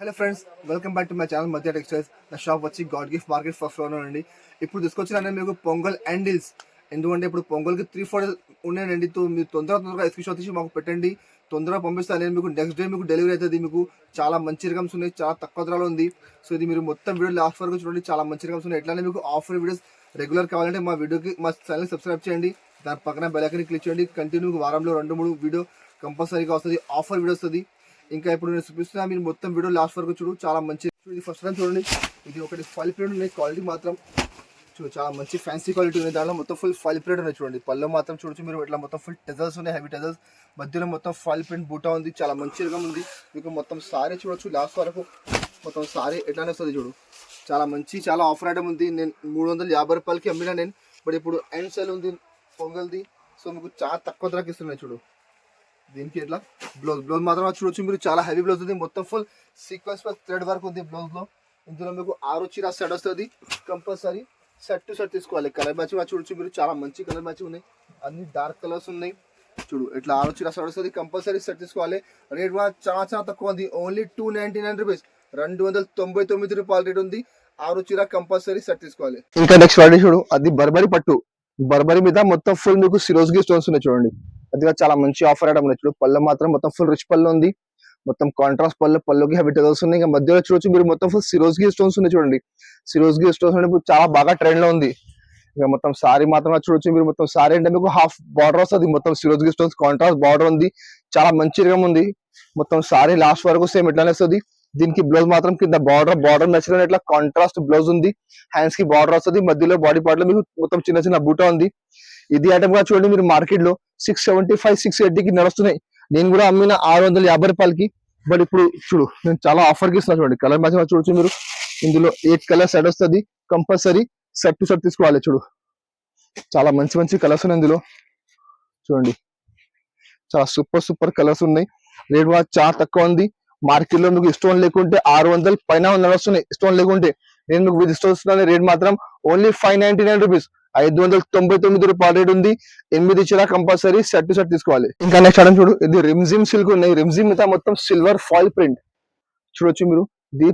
Hello friends, welcome back to my channel మధ్య textiles. నా shop వచ్చి God gift market first floor అండి. ఇప్పుడు తీసుకొచ్చిన మీకు పొంగల్ అండ్ డీల్స్. ఎందుకంటే ఇప్పుడు పొంగల్కి 3-4 ఉన్నాయండి. మీరు తొందరగా ఎక్స్క్యూషన్ తీసి మాకు పెట్టండి, తొందరగా పంపిస్తాను. నేను మీకు నెక్స్ట్ డే మీకు డెలివరీ అవుతుంది. మీకు చాలా మంచి రకమ్స్ ఉన్నాయి, చాలా తక్కువ ధరలో ఉంది. సో ఇది మీరు మొత్తం వీడియో లాస్ట్ వరకు చూడండి, చాలా మంచి రకమ్స్ ఉన్నాయి. ఎట్లానే మీకు ఆఫర్ వీడియోస్ రెగ్యులర్ కావాలంటే మా వీడియోకి మా ఛానల్ని సబ్స్క్రైబ్ చేయండి, దాని పక్కన బెల్ ఐకాన్ క్లిక్ చేయండి. కంటిన్యూ వారంలో 2-3 వీడియో కంపల్సరీగా వస్తుంది, ఆఫర్ వీడియో వస్తుంది. ఇంకా ఇప్పుడు నేను చూపిస్తున్నా, మీరు మొత్తం వీడియో లాస్ట్ వరకు చూడు, చాలా మంచి. ఇది ఫస్ట్ టైం చూడండి, ఇది ఒకటి ఫాయిల్ ప్రింట్ ఉన్నాయి. క్వాలిటీ మాత్రం చూడు, చాలా మంచి ఫ్యాన్సీ క్వాలిటీ ఉంది. దాంట్లో మొత్తం ఫుల్ ఫాయిల్ ప్రింట్ ఉన్నాయి. చూడండి పళ్ళు మాత్రం చూడొచ్చు మీరు, ఇట్లా మొత్తం ఫుల్ టెజల్స్ ఉన్నాయి, హెవీ టెజల్స్. మధ్యలో మొత్తం ఫాయిల్ ప్రింట్ బూటా ఉంది, చాలా మంచి రకం ఉంది. మీకు మొత్తం సారీ చూడొచ్చు లాస్ట్ వరకు, మొత్తం సారీ ఎట్లానే వస్తుంది చూడు. చాలా మంచి, చాలా ఆఫర్ ఐటమ్ ఉంది. నేను 350 రూపాయలకి అమ్మినా నేను, బట్ ఇప్పుడు ఎండ్ సేల్ ఉంది పొంగల్ది. సో మీకు చాలా తక్కువ ధరకి ఇస్తున్నాయి చూడు. దీనికి ఇట్లా బ్లౌజ్ మాత్రం చూడొచ్చు మీరు, చాలా హెవీ బ్లౌజ్ ఉంది. మొత్తం full sequence plus thread work ఉంది బ్లౌజ్ లో. ఇందులో మీకు 6 చీర సెట్ వస్తుంది. కంపల్సరీ సెట్ టు సెట్ తీసుకోవాలి. కలర్ మ్యాచింగ్ చూడొచ్చు మీరు, చాలా మంచి కలర్ మ్యాచింగ్ ఉన్నాయి, అన్ని డార్క్ కలర్స్ ఉన్నాయి చూడు. ఇట్లా 6 చీర సెట్ వస్తుంది, కంపల్సరీ సెట్ తీసుకోవాలి. రేట్ కూడా చాలా చాలా తక్కువ ఉంది, ఓన్లీ 299 రూపీస్, 299 రూపాయల రేట్ ఉంది. 6 చీర కంపల్సరీ సెట్ తీసుకోవాలి. ఇంకా నెక్స్ట్ వాడి చూడు, అది బర్బరీ పట్టు. బర్బరీ మీద మొత్తం ఫుల్ మీకు సిరోజ్కి స్టోన్స్ ఉన్నాయి చూడండి. అది చాలా మంచి ఆఫర్ ఐటమ్ చూడు. పళ్ళు మాత్రం మొత్తం ఫుల్ రిచ్ పళ్ళు ఉంది, మొత్తం కాంట్రాస్ట్ పళ్ళుకి హెవీ టెజల్స్ ఉన్నాయి. ఇంకా మధ్యలో చూడొచ్చు మీరు, మొత్తం ఫుల్ సిరోజ్కి స్టోన్స్ ఉన్నాయి చూడండి. సిరోజ్కి స్టోన్స్ అంటే ఇప్పుడు చాలా బాగా ట్రెండ్ లో ఉంది. ఇక మొత్తం సారీ మాత్రం చూడొచ్చు మీరు, మొత్తం సారీ అంటే మీకు హాఫ్ బార్డర్ వస్తుంది. మొత్తం సిరోజ్కి స్టోన్స్ కాంట్రాస్ట్ బార్డర్ ఉంది, చాలా మంచి రకం ఉంది. మొత్తం సారీ లాస్ట్ వరకు సేమ్ ఇట్లానే వస్తుంది. దీనికి బ్లౌజ్ మాత్రం కింద బార్డర్ నచ్చిన ఇట్లా కాంట్రాస్ట్ బ్లౌజ్ ఉంది. హ్యాండ్స్ కి బార్డర్ వస్తుంది, మధ్యలో బాడీ పార్ట్ లో మీకు మొత్తం చిన్న చిన్న బూటా ఉంది. ఇది ఐటమ్ కూడా చూడండి మీరు, మార్కెట్ లో 675-680కి నడుస్తున్నాయి. నేను కూడా అమ్మిన 650 రూపాయలకి. బట్ ఇప్పుడు చూడు, నేను చాలా ఆఫర్ కి ఇస్తున్నా చూడండి. కలర్ మ్యాచింగ్ చూడొచ్చు మీరు, ఇందులో 8 కలర్ సెట్ వస్తుంది. కంపల్సరీ సెట్ టు సెట్ తీసుకోవాలి. చూడు చాలా మంచి మంచి కలర్స్ ఉన్నాయి ఇందులో చూడండి, చాలా సూపర్ కలర్స్ ఉన్నాయి. రేట్ కూడా చాలా తక్కువ ఉంది. మార్కెట్ లో మీకు స్టోన్ లేకుంటే 600 పైన నడుస్తున్నాయి. స్టోన్ లేకుంటే నేను మీకు విత్ స్టోన్ ఇస్తున్నాను. రేట్ మాత్రం ఓన్లీ 599 రూపీస్, 599 రూపాయల రేట్ ఉంది. 8 చీర కంపల్సరీ సెట్ టు సెట్ తీసుకోవాలి. ఇంకా నెక్స్ట్ ఐటమ్ చూడు, ఇది రిమ్జిమ్ సిల్క్ ఉన్నాయి. రిమ్జిమ్ మీద మొత్తం సిల్వర్ ఫాయిల్ ప్రింట్ చూడొచ్చు మీరు. ఇది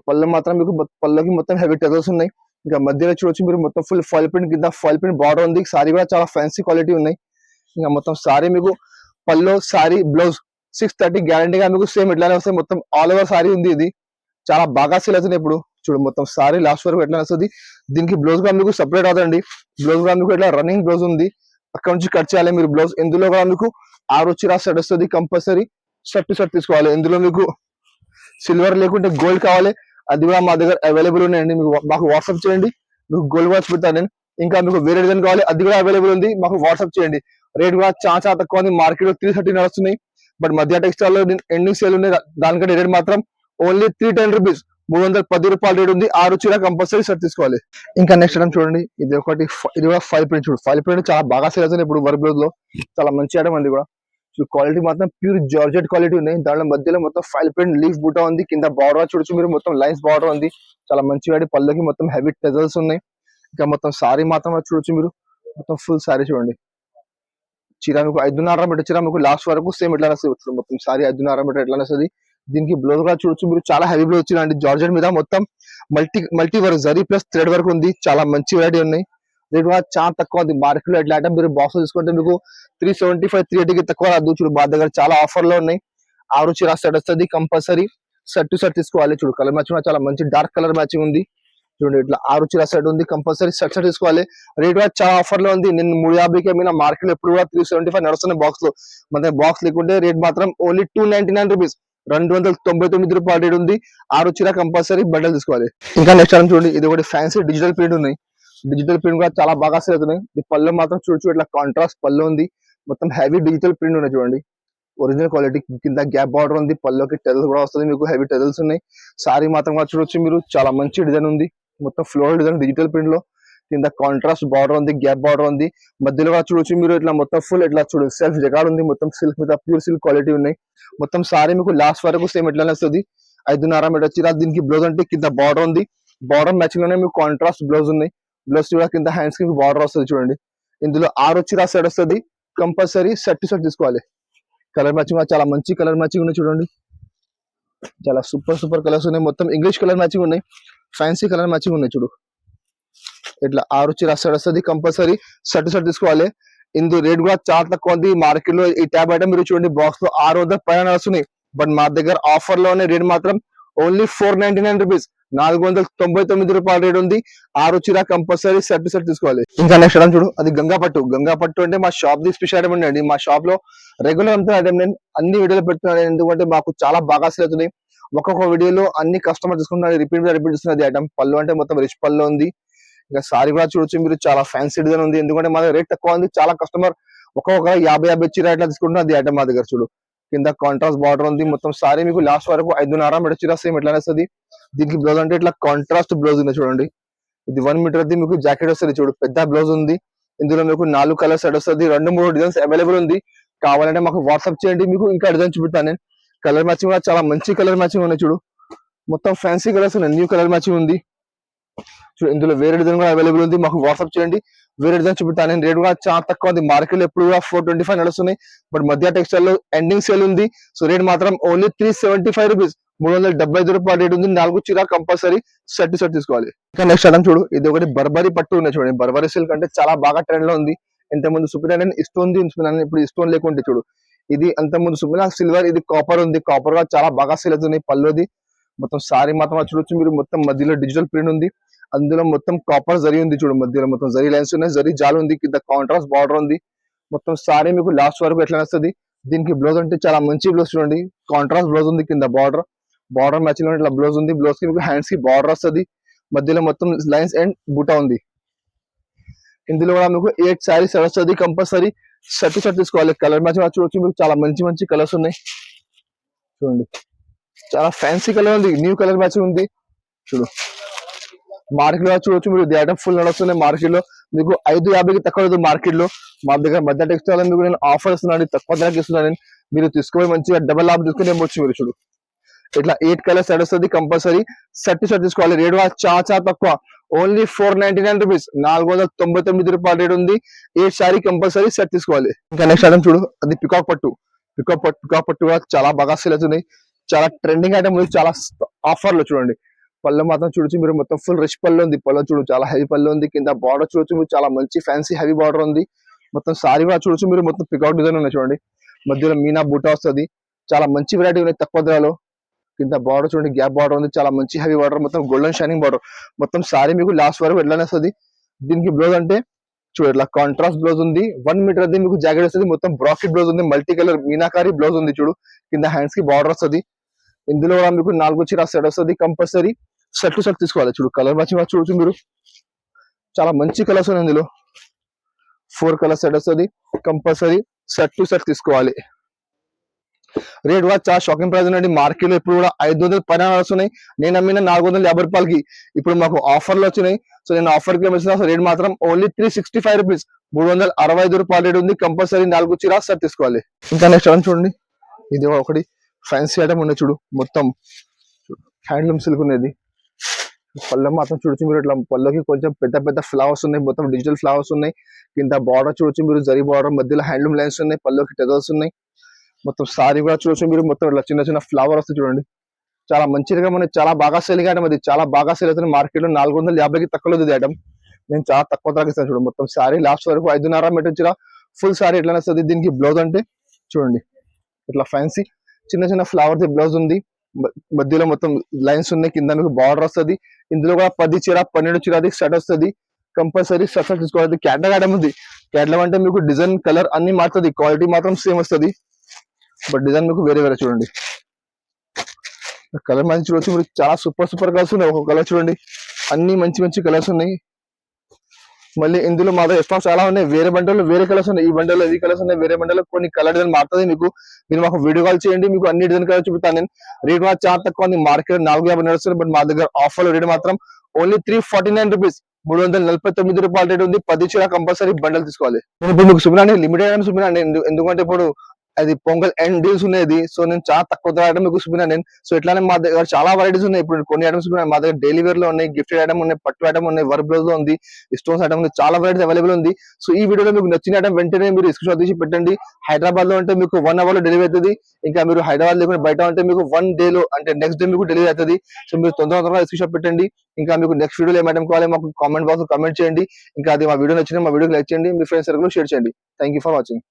పళ్ళు మాత్రం మీకు పళ్ళకి మొత్తం హెవీ టెజల్స్ ఉన్నాయి. ఇంకా మధ్యలో చూడొచ్చు మీరు, మొత్తం ఫుల్ ఫాయిల్ ప్రింట్ కింద ఫాయిల్ ప్రింట్ బార్డర్ ఉంది. సారీ కూడా చాలా ఫ్యాన్సీ క్వాలిటీ ఉన్నాయి. ఇంకా మొత్తం సారీ మీకు పళ్ళు, సారీ, బ్లౌజ్ 630 గ్యారంటీగా మీకు సేమ్ ఇట్లానే వస్తాయి. మొత్తం ఆల్ ఓవర్ సారీ ఉంది. ఇది చాలా బాగా సేల్ అవుతుంది ఇప్పుడు చూడు. మొత్తం సారీ లాస్ట్ వరకు ఎట్లా వస్తుంది. దీనికి బ్లౌజ్ కూడా మీకు సపరేట్ అవుతుంది. బ్లౌజ్ కూడా మీకు ఇట్లా రన్నింగ్ బ్లౌజ్ ఉంది, అక్కడ నుంచి కట్ చేయాలి మీరు బ్లౌజ్. ఇందులో కూడా మీకు 6 చీర సెట్ వస్తుంది. కంపల్సరీ సెట్ టు సెట్ తీసుకోవాలి. ఇందులో మీకు సిల్వర్ లేకుంటే గోల్డ్ కావాలి, అది కూడా మా దగ్గర అవైలబుల్ ఉన్నాయండి. మీకు మాకు వాట్సాప్ చేయండి, మీకు గోల్డ్ వాచ్ పెడతాను నేను. ఇంకా మీకు వేరే డిజైన్ కావాలి, అది కూడా అవైలబుల్ ఉంది, మాకు వాట్సాప్ చేయండి. రేట్ కూడా చాలా తక్కువ ఉంది. మార్కెట్ లో 330 నడుస్తున్నాయి, బట్ మధ్య టెక్స్టైల్ లో ఎండింగ్ సేల్ ఉన్నాయి. దానికంటే రేట్ మాత్రం ఓన్లీ 310 రూపీస్, 310 రూపాయల రేట్ ఉంది. 6 చీర కంపల్సరీ సెట్ తీసుకోవాలి. ఇంకా నెక్స్ట్ ఐటమ్ చూడండి, ఇది కూడా ఫైల్ ప్రింట్ చూడు. ఫైల్ ప్రింట్ చాలా బాగా సేల్ అవుతుంది ఇప్పుడు వర్క్ బ్లౌజ్ లో, చాలా మంచి ఐటమ్ అండి కూడా. క్వాలిటీ మాత్రం ప్యూర్ జార్జెట్ క్వాలిటీ ఉన్నాయి. దాంట్లో మధ్యలో మొత్తం ఫైల్ ప్రింట్ లీఫ్ బూటా ఉంది. కింద బార్డర్ చూడొచ్చు మీరు, మొత్తం లైన్స్ బార్డర్ ఉంది, చాలా మంచి వాడి. పళ్ళకి మొత్తం హెవీ టెజల్స్ ఉన్నాయి. ఇంకా మొత్తం సారీ మాత్రం చూడొచ్చు మీరు, మొత్తం ఫుల్ సారీ చూడండి. చీర మీకు 5.5 మీటర్ చీర మీకు లాస్ట్ వరకు సేమ్ ఎట్లా వస్తుంది. మొత్తం సారీ 5.5 మీటర్ ఎట్లా వస్తుంది. దీనికి బ్లౌజ్ కూడా చూడొచ్చు మీరు, చాలా హెవీ బ్లౌజ్ వచ్చింది అండి. జార్జెట్ మీద మొత్తం multi work, zari plus thread work ఉంది. చాలా మంచి వెరైటీ ఉన్నాయి. రేట్ కూడా చాలా తక్కువ ఉంది. మార్కెట్ లో ఎట్లా అంటే మీరు బాక్స్ తీసుకుంటే మీకు 375-380కి తక్కువ రాదు. చూడు మా దగ్గర చాలా ఆఫర్ లో ఉన్నాయి. 6 చీర సెట్ వస్తుంది. కంపల్సరీ సెట్ టు సెట్ తీసుకోవాలి. చూడు కలర్ మ్యాచింగ్ చాలా మంచి డార్క్ కలర్ మ్యాచింగ్ ఉంది చూడండి. ఇట్లా 6 చీర సెట్ ఉంది, కంపల్సరీ సెట్ తీసుకోవాలి. రేట్ కూడా చాలా ఆఫర్ లో ఉంది. నేను 350కి అమ్మిన, మార్కెట్ లో ఎప్పుడు కూడా 375 నడుస్తున్నాయి బాక్స్ లో. మన బాక్స్ లేకుంటే రేట్ మాత్రం ఓన్లీ 299 రూపీస్, 299 రూపాయల రేట్ ఉంది. 6 చీర కంపల్సరీ బండల్ తీసుకోవాలి. ఇంకా నెక్స్ట్ ఐటమ్ చూడండి, ఇది ఒకటి ఫ్యాన్సీ డిజిటల్ ప్రింట్ ఉన్నాయి. డిజిటల్ ప్రింట్ కూడా చాలా బాగా సేల్ అవుతున్నాయి. ఈ పళ్ళు మాత్రం చూడొచ్చు, ఇట్లా కాంట్రాస్ట్ పళ్ళు ఉంది, మొత్తం హెవీ డిజిటల్ ప్రింట్ ఉన్నాయి చూడండి. ఒరిజినల్ క్వాలిటీ, కింద గ్యాప్ బార్డర్ ఉంది, పళ్ళుకి టెజల్స్ కూడా వస్తుంది, మీకు హెవీ టెజల్స్ ఉన్నాయి. సారీ మాత్రం కూడా చూడొచ్చు మీరు, చాలా మంచి డిజైన్ ఉంది. మొత్తం ఫ్లోరల్ డిజైన్ డిజిటల్ ప్రింట్ లో, కింద కాంట్రాస్ట్ బార్డర్ ఉంది, గ్యాప్ బార్డర్ ఉంది. మధ్యలో కూడా చూడొచ్చు మీరు, ఇట్లా మొత్తం ఫుల్ ఇట్లా చూడు సెల్ఫ్ జగాడ్ ఉంది. మొత్తం సిల్క్ మీద ప్యూర్ సిల్క్ క్వాలిటీ ఉన్నాయి. మొత్తం సారీ మీకు లాస్ట్ వరకు సేమ్ ఎట్లా వస్తుంది. 5.5 మీటర్ చీర. దీనికి బ్లౌజ్ అంటే కింద బార్డర్ ఉంది, బార్డర్ మ్యాచింగ్ లోనే మీకు కాంట్రాస్ట్ బ్లౌజ్ ఉన్నాయి. బ్లౌజ్ కూడా కింద హ్యాండ్స్ కి బార్డర్ వస్తుంది చూడండి. ఇందులో 6 చీర సెట్ వస్తుంది. కంపల్సరీ సెట్ టు సెట్ తీసుకోవాలి. కలర్ మ్యాచింగ్ చాలా మంచి కలర్ మ్యాచింగ్ ఉన్నాయి చూడండి. చాలా సూపర్ సూపర్ కలర్స్ ఉన్నాయి, మొత్తం ఇంగ్లీష్ కలర్ మ్యాచింగ్ ఉన్నాయి, ఫ్యాన్సీ కలర్ మ్యాచింగ్ ఉన్నాయి చూడు. ఇట్లా 6 చీర వస్తుంది కంపల్సరీ, షర్ట్ తీసుకోవాలి. ఇందు రేట్ కూడా చాలా తక్కువ ఉంది మార్కెట్ లో. ఈ ట్యాబ్ ఐటమ్ మీరు చూడండి బాక్స్ లో 600 పైన వస్తున్నాయి, బట్ మా దగ్గర ఆఫర్ లోనే రేట్ మాత్రం ఓన్లీ 499 రూపీస్, 499 రూపాయల రేట్ ఉంది. 6 చీర కంపల్సరీ షర్ట్ తీసుకోవాలి. ఇంకా నెక్స్ట్ ఐటమ్ చూడు, అది గంగా పట్టు అంటే మా షాప్ ది స్పెషల్ ఐటమ్ అండి. మా షాప్ లో రెగ్యులర్ అంతా ఐటమ్ నేను అన్ని వీడియోలు పెడుతున్నాను, ఎందుకంటే మాకు చాలా బాగా సేల్ అవుతుంది. ఒక్కొక్క వీడియోలో అన్ని కస్టమర్ తీసుకుంటున్నారు, రిపీట్ చేస్తున్నది ఐటమ్. పళ్ళు అంటే మొత్తం రిచ్ పళ్ళు ఉంది. ఇంకా సారీ కూడా చూడొచ్చు మీరు, చాలా ఫ్యాన్సీ డిజైన్ ఉంది, ఎందుకంటే మా దగ్గర రేట్ తక్కువ ఉంది. చాలా కస్టమర్ ఒక్కొక్క 50 చీర ఇట్లా తీసుకుంటున్నారు. అది ఐటమ్ మా దగ్గర చూడు. కింద కాంట్రాస్ట్ బార్డర్ ఉంది, మొత్తం సారీ మీకు లాస్ట్ వరకు 5.5 మీటర్ చీర సేమ్ ఎట్లా వస్తుంది. దీనికి బ్లౌజ్ అంటే ఇట్లా కాంట్రాస్ట్ బ్లౌజ్ ఉంది చూడండి. ఇది 1 మీటర్ అది మీకు జాకెట్ వస్తుంది చూడు, పెద్ద బ్లౌజ్ ఉంది. ఇందులో మీకు 4 కలర్స్ సెట్ వస్తుంది, 2-3 డిజైన్స్ అవైలబుల్ ఉంది. కావాలంటే మాకు వాట్సాప్ చేయండి, మీకు ఇంకా డిజైన్ చూపిస్తాను నేను. కలర్ మ్యాచింగ్ కూడా చాలా మంచి కలర్ మ్యాచింగ్ ఉన్నాయి చూడు, మొత్తం ఫ్యాన్సీ కలర్స్ ఉన్నాయి, న్యూ కలర్ మ్యాచింగ్ ఉంది. ఇందులో వేరే డిజైన్ కూడా అవైలబుల్ ఉంది, మాకు వాట్సాప్ చేయండి, వేరే డిజైన్ చూపిస్తాను నేను. రేట్ కూడా చాలా తక్కువ ఉంది, మార్కెట్ లో ఎప్పుడు కూడా 425 నడుస్తున్నాయి, బట్ మధ్య టెక్స్టైల్ లో ఎండింగ్ సేల్ ఉంది. సో రేట్ మాత్రం ఓన్లీ 375 రూపీస్, 375 రూపాయల రేట్ ఉంది. 4 చీర కంపల్సరీ షర్ట్ తీసుకోవాలి. ఇంకా నెక్స్ట్ ఐటమ్ చూడు, ఇది ఒకటి బర్బరీ పట్టు ఉన్నాయి చూడండి. బర్బరీ సిల్క్ అంటే చాలా బాగా ట్రెండ్ లో ఉంది. ఇంతకుముందు సుపినా స్టోన్ ఇప్పుడు స్టోన్ లేకుంటే చూడు. ఇది అంతకుముందు సుపినా సిల్వర్, ఇది కాపర్ ఉంది. కాపర్ గా చాలా బాగా సేల్ అవుతుంది. పళ్ళుది మొత్తం సారీ మాత్రం చూడొచ్చు మీరు, మొత్తం మధ్యలో డిజిటల్ ప్రింట్ ఉంది, అందులో మొత్తం కాపర్ జరీ ఉంది చూడు, మధ్యలో మొత్తం జరీ లైన్స్ ఉన్నాయి, జరీ జాల్ ఉంది, కింద కాంట్రాస్ట్ బార్డర్ ఉంది. మొత్తం సారీ మీకు లాస్ట్ వరకు ఎట్లా వస్తుంది. దీనికి బ్లౌజ్ అంటే చాలా మంచి బ్లౌజ్ చూడండి, కాంట్రాస్ట్ బ్లౌజ్ ఉంది, కింద బార్డర్ మ్యాచింగ్ ఇట్లా బ్లౌజ్ ఉంది. బ్లౌజ్ కి మీకు హ్యాండ్స్ కి బార్డర్ వస్తుంది, మధ్యలో మొత్తం లైన్స్ అండ్ బూటా ఉంది. ఇందులో కూడా మీకు 8 శారీస్ వస్తుంది కంపల్సరీ షర్ట్ తీసుకోవాలి. కలర్ మ్యాచింగ్ చూడొచ్చు మీకు, చాలా మంచి కలర్స్ ఉన్నాయి చూడండి, చాలా ఫ్యాన్సీ కలర్ ఉంది, న్యూ కలర్ మ్యాచింగ్ ఉంది చూడు. మార్కెట్ లో చూడొచ్చు మీరు, ఐటమ్ ఫుల్ నడుస్తున్నాయి మార్కెట్ లో. మీకు 550కి తక్కువ లేదు మార్కెట్ లో. మా దగ్గర మధ్య టెక్స్టైల్ మీకు నేను ఆఫర్ ఇస్తున్నాను, తక్కువ ధరకి ఇస్తున్నాను నేను. మీరు తీసుకొని మంచిగా డబల్ లాభం తీసుకుని ఇవ్వచ్చు మీరు చూడు. ఇట్లా 8 కలర్స్ సెట్ వస్తుంది కంపల్సరీ షర్ట్ తీసుకోవాలి. రేట్ చాలా తక్కువ, ఓన్లీ 499 రూపీస్, 499 రూపాయల రేట్ ఉంది. 8 శారీ కంపల్సరీ సెట్ తీసుకోవాలి. ఇంకా నెక్స్ట్ ఐటమ్ చూడు, అది పికాక్ పట్టు కూడా చాలా బాగా సేల్ అవుతుంది, చాలా ట్రెండింగ్ ఐటమ్ ఉంది, చాలా ఆఫర్ లో చూడండి. పళ్ళు మాత్రం చూడొచ్చు మీరు, మొత్తం ఫుల్ రిచ్ పళ్ళు ఉంది. పళ్ళు చూడు చాలా హెవీ పళ్ళు ఉంది, కింద బార్డర్ చూడొచ్చు మీరు, చాలా మంచి ఫ్యాన్సీ హెవీ బార్డర్ ఉంది. మొత్తం సారీ కూడా చూడొచ్చు మీరు, మొత్తం పికాక్ డిజైన్ ఉన్నాయి చూడండి. మధ్యలో మీనా బూటా వస్తుంది, చాలా మంచి వెరైటీ ఉన్నాయి తక్కువ ధరలో. కింద బార్డర్ చూడండి, గ్యాప్ బార్డర్ ఉంది, చాలా మంచి హెవీ బార్డర్, మొత్తం గోల్డెన్ షైనింగ్ బార్డర్. మొత్తం సారీ మీకు లాస్ట్ వరకు ఎట్లానే వస్తుంది. దీనికి బ్లౌజ్ అంటే చూడు ఇట్లా కాంట్రాస్ట్ బ్లౌజ్ ఉంది, 1 మీటర్ అది మీకు జాకెట్ వస్తుంది, మొత్తం బ్రాకెట్ బ్లౌజ్ ఉంది, మల్టీ కలర్ మీనాకారి బ్లౌజ్ ఉంది చూడు. కింద హ్యాండ్స్ కి బార్డర్ వస్తుంది. ఇందులో కూడా మీకు 4 చీర సెట్ వస్తుంది కంపల్సరీ షర్ట్ తీసుకోవాలి చూడు. కలర్ మ్యాచింగ్ చూడొచ్చు మీరు, చాలా మంచి కలర్స్ ఉన్నాయి ఇందులో. 4 కలర్ సెట్ వస్తుంది కంపల్సరీ షర్ట్ తీసుకోవాలి. రేట్ కూడా చాలా షాకింగ్ ప్రైస్ ఉందండి. మార్కెట్ లో ఇప్పుడు కూడా 500 పైన వస్తున్నాయి, నేను అమ్మిన 450 రూపాయలకి. ఇప్పుడు మాకు ఆఫర్లు వచ్చినాయి, సో నేను ఆఫర్ కి ఇస్తున్నా. రేట్ మాత్రం ఓన్లీ 365 రూపీస్, 365 రూపాయల రేట్ ఉంది. కంపల్సరీ 4 చీర షర్ట్ తీసుకోవాలి. ఇంకా నెక్స్ట్ ఐటమ్ చూడండి, ఇది ఒకటి ఫ్యాన్సీ ఐటమ్ ఉన్నాయి చూడు, మొత్తం హ్యాండ్లూమ్ సిల్క్ ఉన్నది. పళ్ళ మాత్రం చూడొచ్చు మీరు, ఇట్లా పళ్ళకి కొంచెం పెద్ద ఫ్లవర్స్ ఉన్నాయి, మొత్తం డిజిటల్ ఫ్లవర్స్ ఉన్నాయి. కింద బార్డర్ చూడొచ్చు మీరు, జరీ బార్డర్, మధ్యలో హ్యాండ్లూమ్ లైన్స్ ఉన్నాయి, పళ్ళకి టెజల్స్ ఉన్నాయి. మొత్తం సారీ కూడా చూడొచ్చు మీరు, మొత్తం ఇట్లా చిన్న ఫ్లవర్ వస్తుంది చూడండి. చాలా మంచిగా మనకి చాలా బాగా సేల్ ఐటమ్, అది చాలా బాగా సేల్ అవుతుంది మార్కెట్ లో. 450కి తక్కువ లేదు ఐటమ్, నేను చాలా తక్కువ ధరకి ఇస్తాను చూడండి. మొత్తం సారీ లాస్ట్ వరకు 5.5 మీటర్ చీర ఫుల్ సారీ ఎట్లా వస్తుంది. దీనికి బ్లౌజ్ అంటే చూడండి ఇట్లా ఫ్యాన్సీ చిన్న ఫ్లవర్ ది బ్లౌజ్ ఉంది, మధ్యలో మొత్తం లైన్స్ ఉన్నాయి, కింద మీకు బార్డర్ వస్తుంది. ఇందులో కూడా 10 చీర 12 చీర అది సెట్ వస్తుంది కంపల్సరీ షర్ట్ తీసుకోవాలి. క్యాటలాగ్ ఐటమ్ ఉంది, క్యాటలాగ్ అంటే మీకు డిజైన్ కలర్ అన్ని మారుతుంది, క్వాలిటీ మాత్రం సేమ్ వస్తుంది, బట్ డిజైన్ మీకు వేరే చూడండి. కలర్ మంచి చూడొచ్చు మీరు, చాలా సూపర్ కలర్స్ ఉన్నాయి. ఒక కలర్ చూడండి, అన్ని మంచి కలర్స్ ఉన్నాయి. మళ్ళీ ఇందులో మా దగ్గర స్టాక్ చాలా ఉన్నాయి, వేరే బండల్లో వేరే కలర్స్ ఉన్నాయి, ఈ బండల్లో ఈ కలర్స్ ఉన్నాయి, వేరే బండల్లో కొన్ని కలర్ డిజైన్ మారుతుంది మీకు. మీరు మాకు వీడియో కాల్ చేయండి, మీకు అన్ని డిజైన్ కలర్ చూపుతాను నేను. రేట్ మాత్రం చాలా తక్కువ ఉంది, మార్కెట్ 450 నడుస్తుంది, బట్ మా దగ్గర ఆఫర్ రేట్ మాత్రం ఓన్లీ 349 రూపీస్, 349 రూపాయల రేట్ ఉంది. 10 చీర కంపల్సరీ బండల్ తీసుకోవాలి. నేను ఇప్పుడు మీకు చూపినా లిమిటెడ్ అని చూపినా, ఎందుకంటే ఇప్పుడు అది పొంగల్ అండ్ డీల్స్ ఉన్నాయి. సో నేను చాలా తక్కువ ధర మీకు చూపినా నేను. సో ఇట్లానే మా దగ్గర చాలా వెరైటీస్ ఉన్నాయి. ఇప్పుడు కొన్ని ఐటమ్స్ మా దగ్గర డైలీ వేర్ లో ఉన్నాయి, గిఫ్టెడ్ ఐటమ్ ఉన్నాయి, పట్టు ఐటమ్ ఉన్నాయి, వర్క్ బ్లౌజ్ లో ఉంది, స్టోన్స్ ఐటమ్ ఉంది, చాలా వెరైటీస్ అవైలబుల్ ఉంది. సో ఈ వీడియోలో మీకు నచ్చిన ఐటమ్ వెంటనే మీరు స్క్రీన్ షాట్ తీసి పెట్టండి. హైదరాబాద్ లో అంటే మీకు 1 అవర్ లో డెలివరీ అవుతుంది. ఇంకా మీరు హైదరాబాద్ లేకుండా బయట ఉంటే మీకు 1 డే లో అంటే నెక్స్ట్ డే మీకు డెలివరీ అవుతుంది. సో మీరు తొందరగా స్క్రీన్ షాట్ పెట్టండి. ఇంకా మీకు నెక్స్ట్ వీడియోలో ఏం ఐటమ్ కావాలి మాకు కామెంట్ బాక్స్ లో కామెంట్ చేయండి. ఇంకా అది మా వీడియో నచ్చిన మా వీడియోకి లైక్ చేయండి, మీ ఫ్రెండ్స్ సర్కిల్ షేర్ చేయండి. Thank you for watching.